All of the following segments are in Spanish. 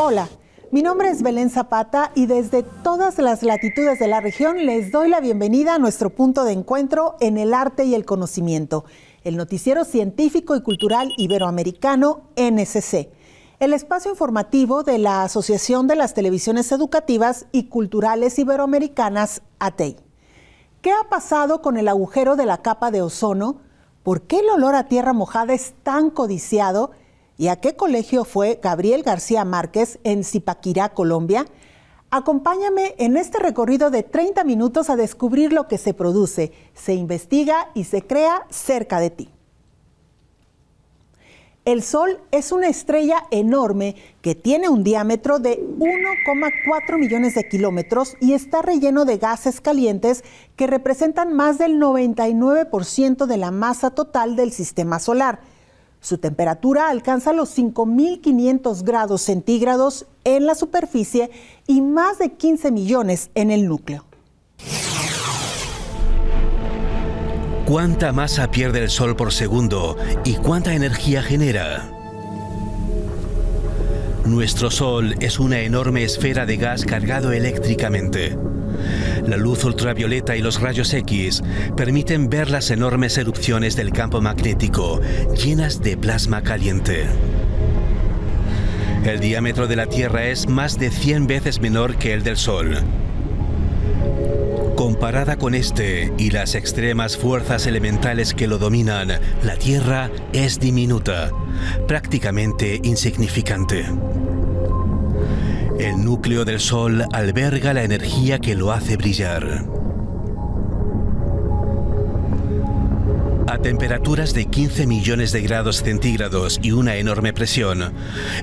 Hola, mi nombre es Belén Zapata y desde todas las latitudes de la región les doy la bienvenida a nuestro punto de encuentro en el arte y el conocimiento, el noticiero científico y cultural iberoamericano NSC, el espacio informativo de la Asociación de las Televisiones Educativas y Culturales Iberoamericanas, ATEI. ¿Qué ha pasado con el agujero de la capa de ozono? ¿Por qué el olor a tierra mojada es tan codiciado? ¿Y a qué colegio fue Gabriel García Márquez en Zipaquirá, Colombia? Acompáñame en este recorrido de 30 minutos a descubrir lo que se produce, se investiga y se crea cerca de ti. El Sol es una estrella enorme que tiene un diámetro de 1,4 millones de kilómetros y está relleno de gases calientes que representan más del 99% de la masa total del sistema solar. Su temperatura alcanza los 5.500 grados centígrados en la superficie y más de 15 millones en el núcleo. ¿Cuánta masa pierde el Sol por segundo y cuánta energía genera? Nuestro Sol es una enorme esfera de gas cargado eléctricamente. La luz ultravioleta y los rayos X permiten ver las enormes erupciones del campo magnético, llenas de plasma caliente. El diámetro de la Tierra es más de 100 veces menor que el del Sol. Comparada con este y las extremas fuerzas elementales que lo dominan, la Tierra es diminuta, prácticamente insignificante. El núcleo del Sol alberga la energía que lo hace brillar. A temperaturas de 15 millones de grados centígrados y una enorme presión,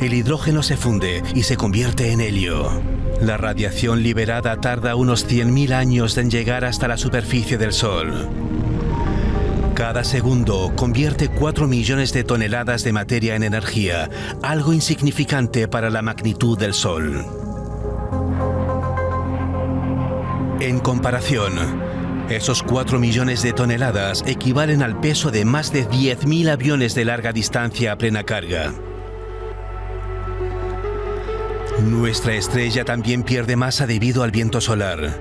el hidrógeno se funde y se convierte en helio. La radiación liberada tarda unos 100.000 años en llegar hasta la superficie del Sol. Cada segundo convierte 4 millones de toneladas de materia en energía, algo insignificante para la magnitud del Sol. En comparación, esos 4 millones de toneladas equivalen al peso de más de 10.000 aviones de larga distancia a plena carga. Nuestra estrella también pierde masa debido al viento solar.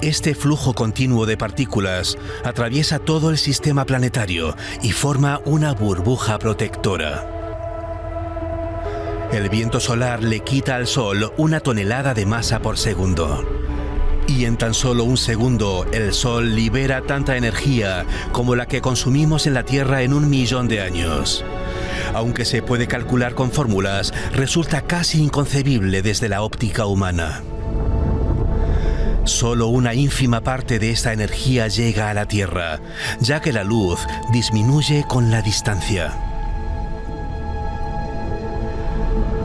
Este flujo continuo de partículas atraviesa todo el sistema planetario y forma una burbuja protectora. El viento solar le quita al Sol 1 tonelada de masa por segundo. Y en tan solo un segundo, el Sol libera tanta energía como la que consumimos en la Tierra en 1 millón de años. Aunque se puede calcular con fórmulas, resulta casi inconcebible desde la óptica humana. Solo una ínfima parte de esta energía llega a la Tierra, ya que la luz disminuye con la distancia.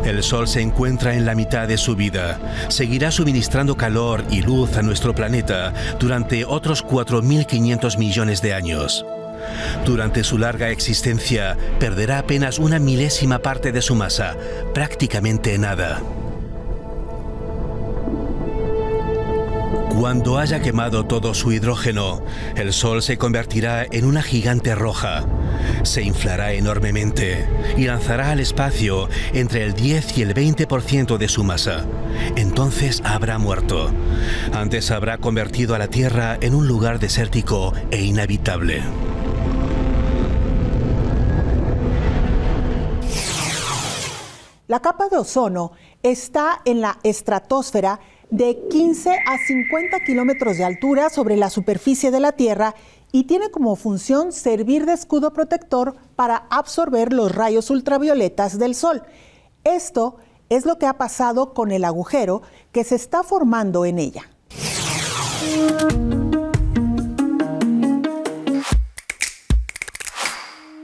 El Sol se encuentra en la mitad de su vida. Seguirá suministrando calor y luz a nuestro planeta durante otros 4.500 millones de años. Durante su larga existencia, perderá apenas 1 milésima parte de su masa, prácticamente nada. Cuando haya quemado todo su hidrógeno, el Sol se convertirá en una gigante roja. Se inflará enormemente y lanzará al espacio entre el 10 y el 20% de su masa. Entonces habrá muerto. Antes habrá convertido a la Tierra en un lugar desértico e inhabitable. La capa de ozono está en la estratosfera de 15 a 50 kilómetros de altura sobre la superficie de la Tierra y tiene como función servir de escudo protector para absorber los rayos ultravioletas del Sol. Esto es lo que ha pasado con el agujero que se está formando en ella.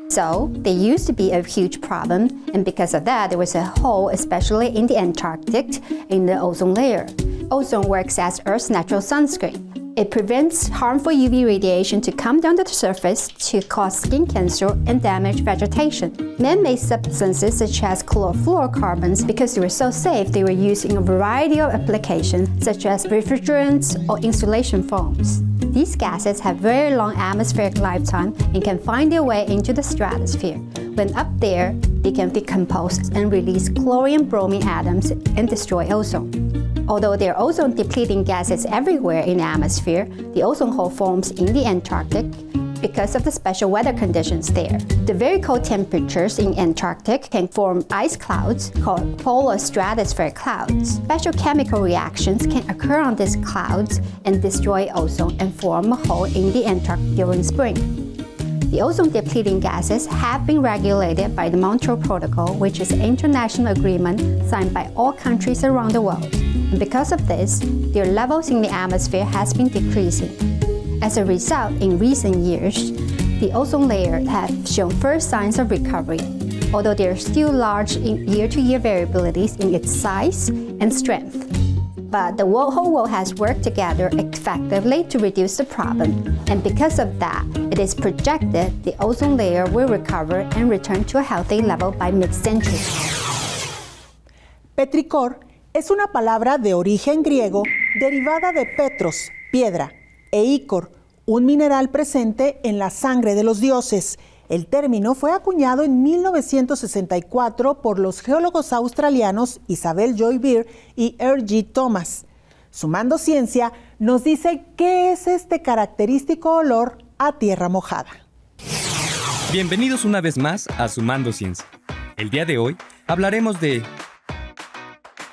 So, they used to be a huge problem, and because of that, there was a hole, especially in the Antarctic, in the ozone layer. Ozone works as Earth's natural sunscreen. It prevents harmful UV radiation to come down to the surface to cause skin cancer and damage vegetation. Man-made substances such as chlorofluorocarbons, because they were so safe, they were used in a variety of applications, such as refrigerants or insulation foams. These gases have very long atmospheric lifetime and can find their way into the stratosphere. When up there, they can decompose and release chlorine and bromine atoms and destroy ozone. Although there are ozone-depleting gases everywhere in the atmosphere, the ozone hole forms in the Antarctic because of the special weather conditions there. The very cold temperatures in Antarctic can form ice clouds called polar stratospheric clouds. Special chemical reactions can occur on these clouds and destroy ozone and form a hole in the Antarctic during spring. The ozone-depleting gases have been regulated by the Montreal Protocol, which is an international agreement signed by all countries around the world. And because of this, their levels in the atmosphere has been decreasing. As a result, in recent years, the ozone layer has shown first signs of recovery, although there are still large year-to-year variabilities in its size and strength. But the whole world has worked together effectively to reduce the problem, and because of that, it is projected the ozone layer will recover and return to a healthy level by mid-century. Petricor es una palabra de origen griego derivada de petros, piedra, e ícor, un mineral presente en la sangre de los dioses. El término fue acuñado en 1964 por los geólogos australianos Isabel Joy Beer y R.G. Thomas. Sumando Ciencia nos dice qué es este característico olor a tierra mojada. Bienvenidos una vez más a Sumando Ciencia. El día de hoy hablaremos de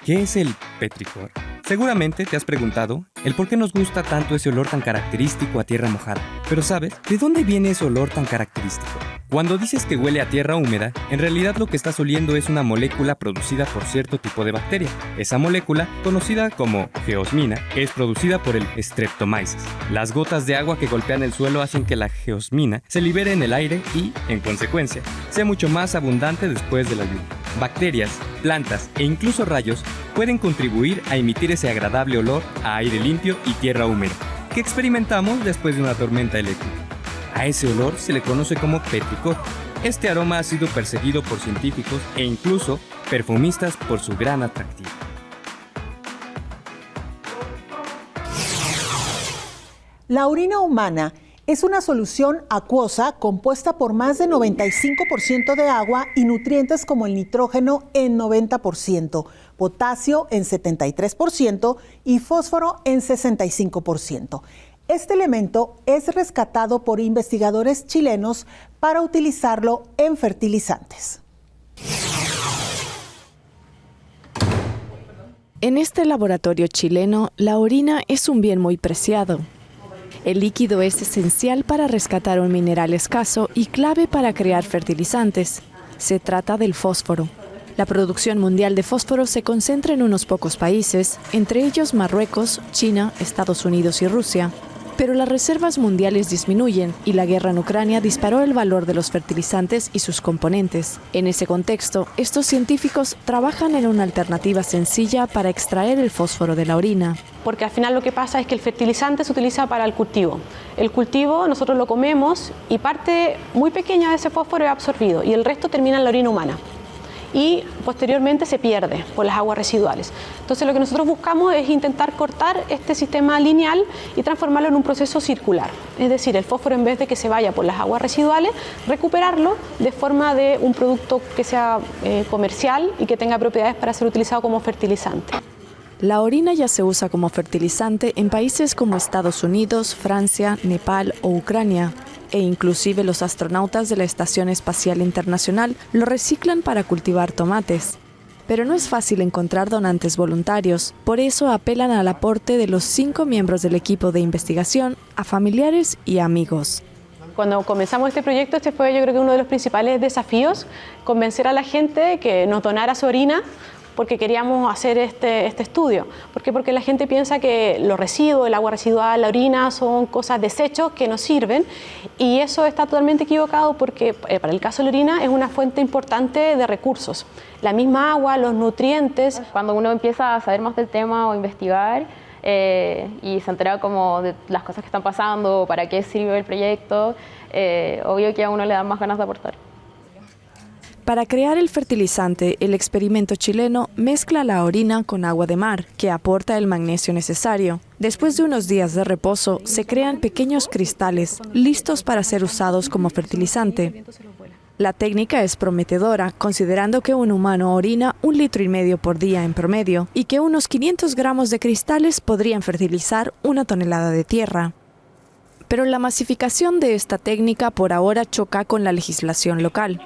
¿qué es el petricor? Seguramente te has preguntado el por qué nos gusta tanto ese olor tan característico a tierra mojada. Pero ¿sabes de dónde viene ese olor tan característico? Cuando dices que huele a tierra húmeda, en realidad lo que estás oliendo es una molécula producida por cierto tipo de bacteria. Esa molécula, conocida como geosmina, es producida por el Streptomyces. Las gotas de agua que golpean el suelo hacen que la geosmina se libere en el aire y, en consecuencia, sea mucho más abundante después de la lluvia. Bacterias, plantas e incluso rayos pueden contribuir a emitir ese agradable olor a aire limpio y tierra húmeda que experimentamos después de una tormenta eléctrica. A ese olor se le conoce como petricor. Este aroma ha sido perseguido por científicos e incluso perfumistas por su gran atractivo. La orina humana es una solución acuosa compuesta por más de 95% de agua y nutrientes como el nitrógeno en 90%, potasio en 73% y fósforo en 65%. Este elemento es rescatado por investigadores chilenos para utilizarlo en fertilizantes. En este laboratorio chileno, la orina es un bien muy preciado. El líquido es esencial para rescatar un mineral escaso y clave para crear fertilizantes. Se trata del fósforo. La producción mundial de fósforo se concentra en unos pocos países, entre ellos Marruecos, China, Estados Unidos y Rusia. Pero las reservas mundiales disminuyen y la guerra en Ucrania disparó el valor de los fertilizantes y sus componentes. En ese contexto, estos científicos trabajan en una alternativa sencilla para extraer el fósforo de la orina. Porque al final lo que pasa es que el fertilizante se utiliza para el cultivo. El cultivo nosotros lo comemos y parte muy pequeña de ese fósforo es absorbido y el resto termina en la orina humana. Y posteriormente se pierde por las aguas residuales. Entonces lo que nosotros buscamos es intentar cortar este sistema lineal y transformarlo en un proceso circular. Es decir, el fósforo, en vez de que se vaya por las aguas residuales, recuperarlo de forma de un producto que sea comercial y que tenga propiedades para ser utilizado como fertilizante. La orina ya se usa como fertilizante en países como Estados Unidos, Francia, Nepal o Ucrania. E inclusive los astronautas de la Estación Espacial Internacional lo reciclan para cultivar tomates. Pero no es fácil encontrar donantes voluntarios, por eso apelan al aporte de los 5 miembros del equipo de investigación, a familiares y amigos. Cuando comenzamos este proyecto, este fue yo creo que uno de los principales desafíos, convencer a la gente que nos donara su orina, porque queríamos hacer este estudio. ¿Por qué? Porque la gente piensa que los residuos, el agua residual, la orina son cosas, desechos que nos sirven, y eso está totalmente equivocado porque para el caso de la orina es una fuente importante de recursos. La misma agua, los nutrientes. Cuando uno empieza a saber más del tema o investigar y se entera como de las cosas que están pasando, para qué sirve el proyecto, obvio que a uno le da más ganas de aportar. Para crear el fertilizante, el experimento chileno mezcla la orina con agua de mar, que aporta el magnesio necesario. Después de unos días de reposo, se crean pequeños cristales listos para ser usados como fertilizante. La técnica es prometedora, considerando que un humano orina 1,5 litros por día en promedio y que unos 500 gramos de cristales podrían fertilizar 1 tonelada de tierra. Pero la masificación de esta técnica por ahora choca con la legislación local,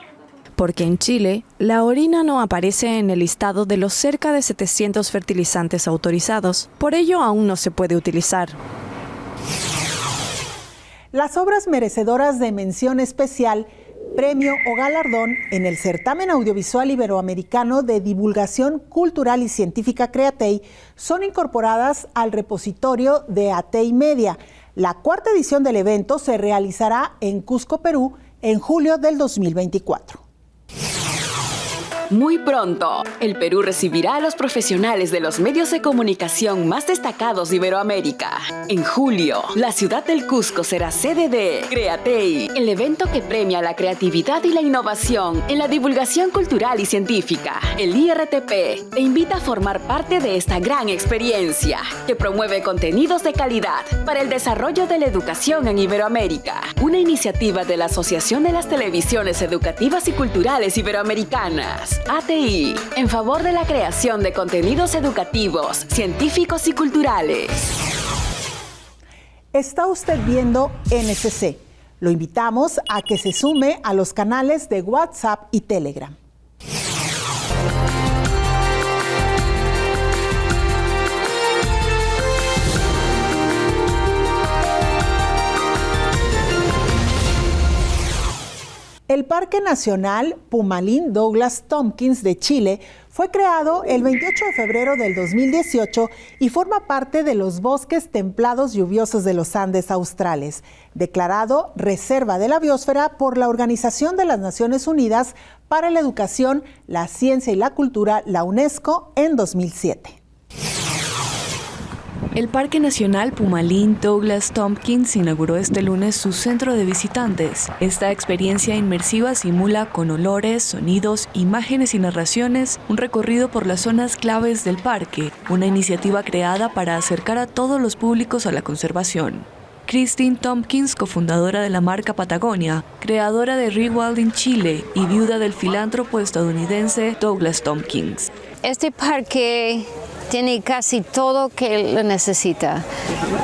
porque en Chile la orina no aparece en el listado de los cerca de 700 fertilizantes autorizados. Por ello aún no se puede utilizar. Las obras merecedoras de mención especial, premio o galardón en el Certamen Audiovisual Iberoamericano de Divulgación Cultural y Científica Createi son incorporadas al repositorio de Atei Media. La 4ª edición del evento se realizará en Cusco, Perú, en julio del 2024. Muy pronto, el Perú recibirá a los profesionales de los medios de comunicación más destacados de Iberoamérica. En julio, la ciudad del Cusco será sede de Createi, el evento que premia la creatividad y la innovación en la divulgación cultural y científica. El IRTP te invita a formar parte de esta gran experiencia, que promueve contenidos de calidad para el desarrollo de la educación en Iberoamérica. Una iniciativa de la Asociación de las Televisiones Educativas y Culturales Iberoamericanas. ATI, en favor de la creación de contenidos educativos, científicos y culturales. Está usted viendo NSC. Lo invitamos a que se sume a los canales de WhatsApp y Telegram. El Parque Nacional Pumalín Douglas Tompkins de Chile fue creado el 28 de febrero del 2018 y forma parte de los bosques templados lluviosos de los Andes australes, declarado Reserva de la Biosfera por la Organización de las Naciones Unidas para la Educación, la Ciencia y la Cultura, la UNESCO, en 2007. El Parque Nacional Pumalín Douglas Tompkins inauguró este lunes su centro de visitantes. Esta experiencia inmersiva simula con olores, sonidos, imágenes y narraciones un recorrido por las zonas claves del parque, una iniciativa creada para acercar a todos los públicos a la conservación. Christine Tompkins, cofundadora de la marca Patagonia, creadora de Rewilding Chile y viuda del filántropo estadounidense Douglas Tompkins. Este parque tiene casi todo que lo necesita.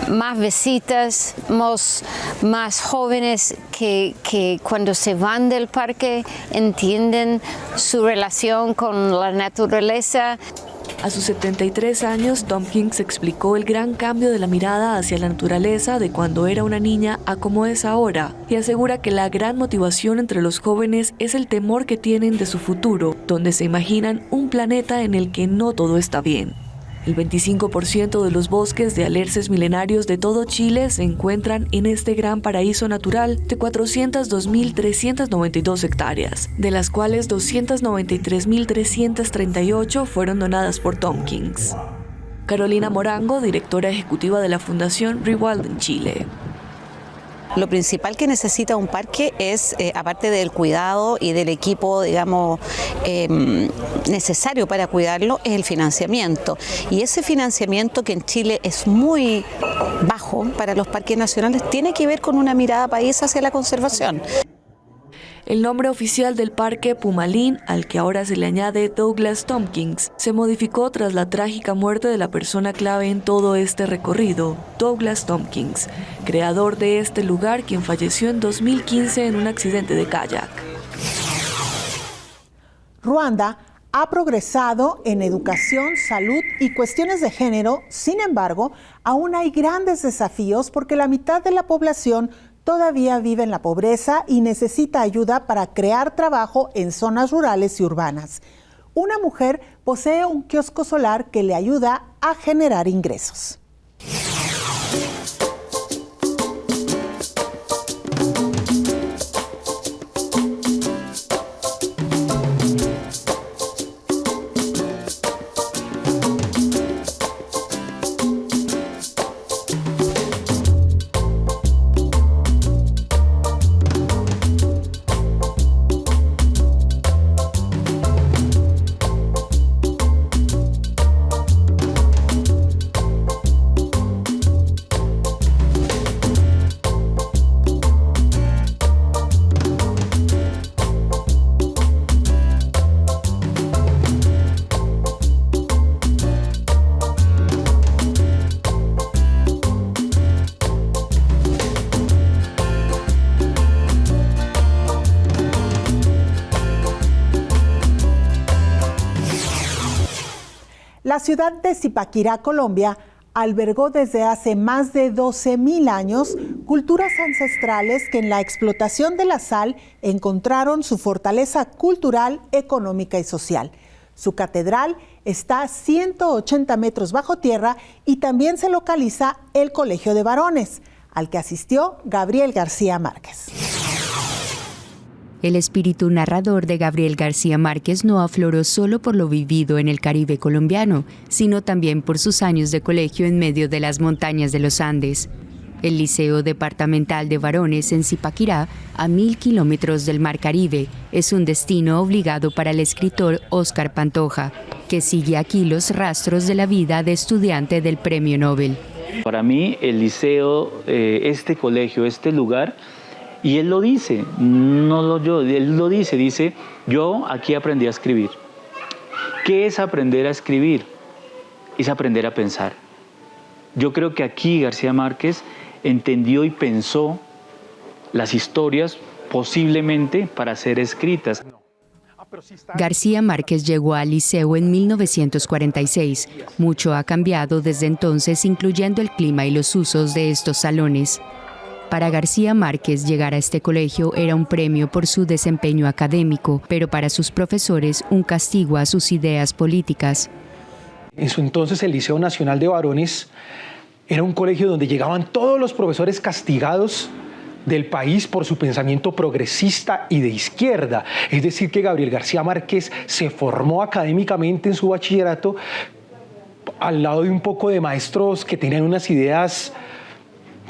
Más visitas, más jóvenes que cuando se van del parque entienden su relación con la naturaleza. A sus 73 años, Tompkins explicó el gran cambio de la mirada hacia la naturaleza de cuando era una niña a como es ahora, y asegura que la gran motivación entre los jóvenes es el temor que tienen de su futuro, donde se imaginan un planeta en el que no todo está bien. El 25% de los bosques de alerces milenarios de todo Chile se encuentran en este gran paraíso natural de 402.392 hectáreas, de las cuales 293.338 fueron donadas por Tompkins. Carolina Morango, directora ejecutiva de la Fundación Rewilding Chile. Lo principal que necesita un parque es, aparte del cuidado y del equipo, digamos, necesario para cuidarlo, es el financiamiento. Y ese financiamiento, que en Chile es muy bajo para los parques nacionales, tiene que ver con una mirada país hacia la conservación. El nombre oficial del parque Pumalín, al que ahora se le añade Douglas Tompkins, se modificó tras la trágica muerte de la persona clave en todo este recorrido, Douglas Tompkins, creador de este lugar, quien falleció en 2015 en un accidente de kayak. Ruanda ha progresado en educación, salud y cuestiones de género. Sin embargo, aún hay grandes desafíos porque la mitad de la población todavía vive en la pobreza y necesita ayuda para crear trabajo en zonas rurales y urbanas. Una mujer posee un kiosco solar que le ayuda a generar ingresos. La ciudad de Zipaquirá, Colombia, albergó desde hace más de 12.000 años culturas ancestrales que en la explotación de la sal encontraron su fortaleza cultural, económica y social. Su catedral está a 180 metros bajo tierra y también se localiza el Colegio de Varones, al que asistió Gabriel García Márquez. El espíritu narrador de Gabriel García Márquez no afloró solo por lo vivido en el Caribe colombiano, sino también por sus años de colegio en medio de las montañas de los Andes. El Liceo Departamental de Varones en Zipaquirá, a 1.000 kilómetros del Mar Caribe, es un destino obligado para el escritor Óscar Pantoja, que sigue aquí los rastros de la vida de estudiante del Premio Nobel. Para mí, el liceo, este colegio, este lugar, y él lo dice, él lo dice, yo aquí aprendí a escribir. ¿Qué es aprender a escribir? Es aprender a pensar. Yo creo que aquí García Márquez entendió y pensó las historias posiblemente para ser escritas. García Márquez llegó al liceo en 1946. Mucho ha cambiado desde entonces, incluyendo el clima y los usos de estos salones. Para García Márquez, llegar a este colegio era un premio por su desempeño académico, pero para sus profesores un castigo a sus ideas políticas. En su entonces el Liceo Nacional de Varones era un colegio donde llegaban todos los profesores castigados del país por su pensamiento progresista y de izquierda. Es decir, que Gabriel García Márquez se formó académicamente en su bachillerato al lado de un poco de maestros que tenían unas ideas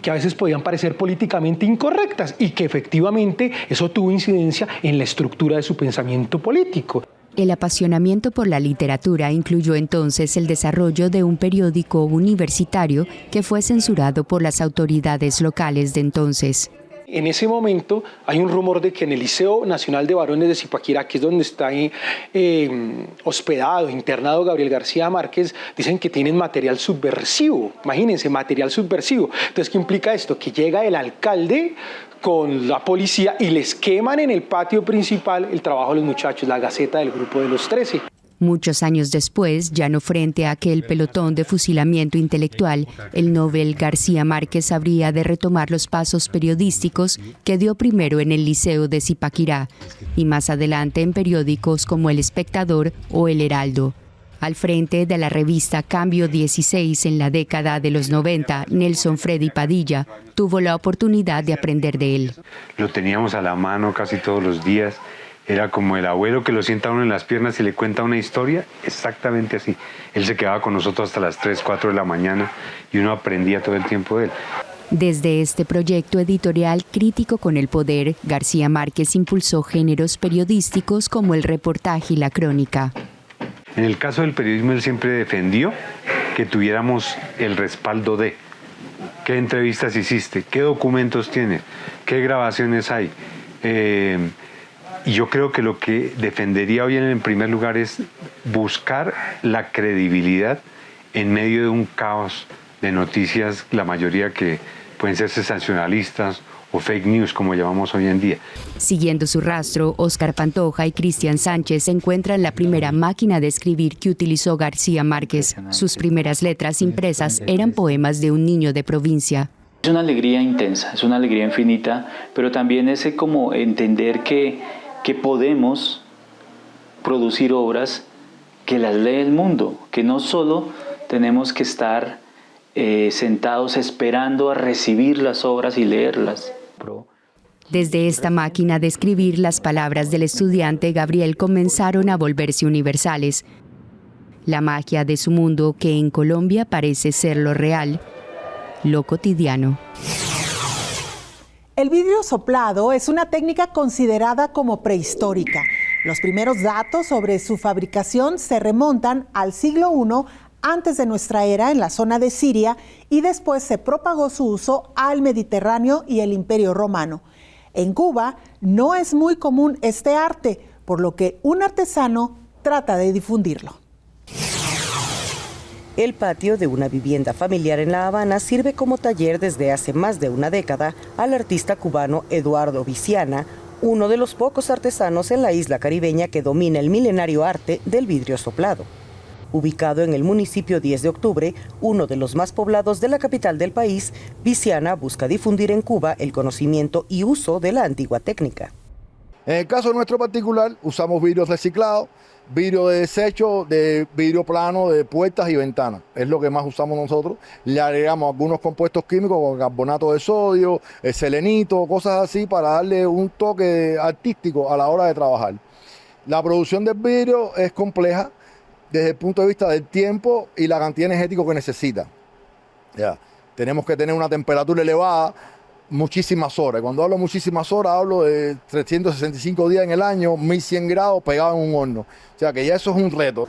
que a veces podían parecer políticamente incorrectas y que efectivamente eso tuvo incidencia en la estructura de su pensamiento político. El apasionamiento por la literatura incluyó entonces el desarrollo de un periódico universitario que fue censurado por las autoridades locales de entonces. En ese momento hay un rumor de que en el Liceo Nacional de Varones de Zipaquirá, que es donde está hospedado, internado Gabriel García Márquez, dicen que tienen material subversivo. Imagínense, material subversivo. Entonces, ¿qué implica esto? Que llega el alcalde con la policía y les queman en el patio principal el trabajo de los muchachos, la Gaceta del Grupo de los 13. Muchos años después, ya no frente a aquel pelotón de fusilamiento intelectual, el Nobel García Márquez habría de retomar los pasos periodísticos que dio primero en el Liceo de Zipaquirá y más adelante en periódicos como El Espectador o El Heraldo. Al frente de la revista Cambio 16 en la década de los 90, Nelson Freddy Padilla tuvo la oportunidad de aprender de él. Lo teníamos a la mano casi todos los días. Era como el abuelo que lo sienta a uno en las piernas y le cuenta una historia, exactamente así. Él se quedaba con nosotros hasta las 3, 4 de la mañana y uno aprendía todo el tiempo de él. Desde este proyecto editorial crítico con el poder, García Márquez impulsó géneros periodísticos como el reportaje y la crónica. En el caso del periodismo, él siempre defendió que tuviéramos el respaldo de qué entrevistas hiciste, qué documentos tienes, qué grabaciones hay. Y yo creo que lo que defendería hoy en primer lugar es buscar la credibilidad en medio de un caos de noticias, la mayoría que pueden ser sensacionalistas o fake news, como llamamos hoy en día. Siguiendo su rastro, Óscar Pantoja y Cristian Sánchez encuentran la primera máquina de escribir que utilizó García Márquez. Sus primeras letras impresas eran poemas de un niño de provincia. Es una alegría intensa, es una alegría infinita, pero también ese como entender que podemos producir obras que las lee el mundo, que no solo tenemos que estar sentados esperando a recibir las obras y leerlas. Desde esta máquina de escribir, las palabras del estudiante Gabriel comenzaron a volverse universales. La magia de su mundo, que en Colombia parece ser lo real, lo cotidiano. El vidrio soplado es una técnica considerada como prehistórica. Los primeros datos sobre su fabricación se remontan al siglo I antes de nuestra era en la zona de Siria y después se propagó su uso al Mediterráneo y el Imperio Romano. En Cuba no es muy común este arte, por lo que un artesano trata de difundirlo. El patio de una vivienda familiar en La Habana sirve como taller desde hace más de una década al artista cubano Eduardo Viciana, uno de los pocos artesanos en la isla caribeña que domina el milenario arte del vidrio soplado. Ubicado en el municipio 10 de octubre, uno de los más poblados de la capital del país, Visiana busca difundir en Cuba el conocimiento y uso de la antigua técnica. En el caso nuestro particular, usamos vidrios reciclados, vidrio de desecho, de vidrio plano, de puertas y ventanas. Es lo que más usamos nosotros. Le agregamos algunos compuestos químicos como carbonato de sodio, selenito, cosas así para darle un toque artístico a la hora de trabajar. La producción del vidrio es compleja desde el punto de vista del tiempo y la cantidad energética que necesita. Ya. Tenemos que tener una temperatura elevada, muchísimas horas. Cuando hablo muchísimas horas, hablo de 365 días en el año, 1100 grados pegado en un horno. O sea que ya eso es un reto.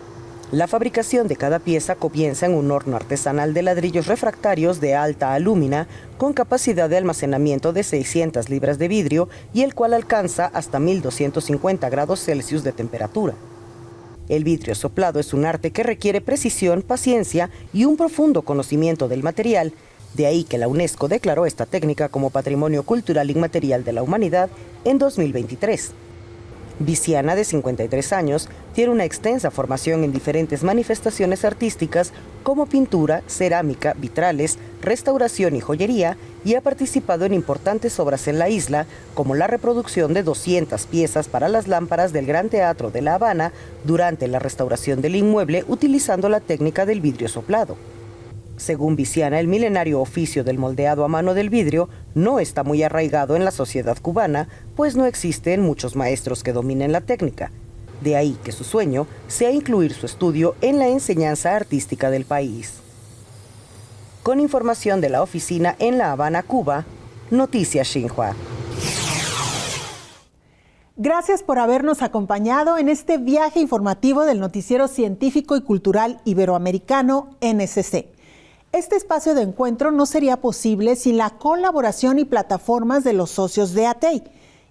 La fabricación de cada pieza comienza en un horno artesanal de ladrillos refractarios de alta alúmina con capacidad de almacenamiento de 600 libras de vidrio y el cual alcanza hasta 1250 grados Celsius de temperatura. El vidrio soplado es un arte que requiere precisión, paciencia y un profundo conocimiento del material. De ahí que la UNESCO declaró esta técnica como Patrimonio Cultural Inmaterial de la Humanidad en 2023. Visiana, de 53 años, tiene una extensa formación en diferentes manifestaciones artísticas como pintura, cerámica, vitrales, restauración y joyería, y ha participado en importantes obras en la isla, como la reproducción de 200 piezas para las lámparas del Gran Teatro de La Habana durante la restauración del inmueble utilizando la técnica del vidrio soplado. Según Visiana, el milenario oficio del moldeado a mano del vidrio no está muy arraigado en la sociedad cubana, pues no existen muchos maestros que dominen la técnica. De ahí que su sueño sea incluir su estudio en la enseñanza artística del país. Con información de la oficina en La Habana, Cuba, Noticias Xinhua. Gracias por habernos acompañado en este viaje informativo del Noticiero Científico y Cultural Iberoamericano, NSC. Este espacio de encuentro no sería posible sin la colaboración y plataformas de los socios de ATEI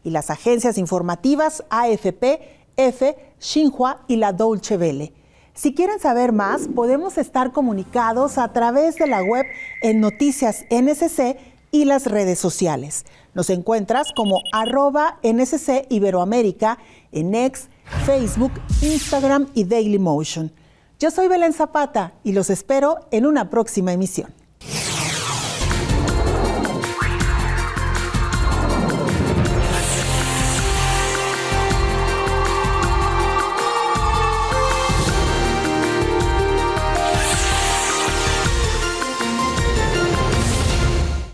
y las agencias informativas AFP, EFE, Xinhua y la Deutsche Welle. Si quieren saber más, podemos estar comunicados a través de la web en Noticias NSC y las redes sociales. Nos encuentras como @NSC Iberoamérica en X, Facebook, Instagram y Dailymotion. Yo soy Belén Zapata y los espero en una próxima emisión.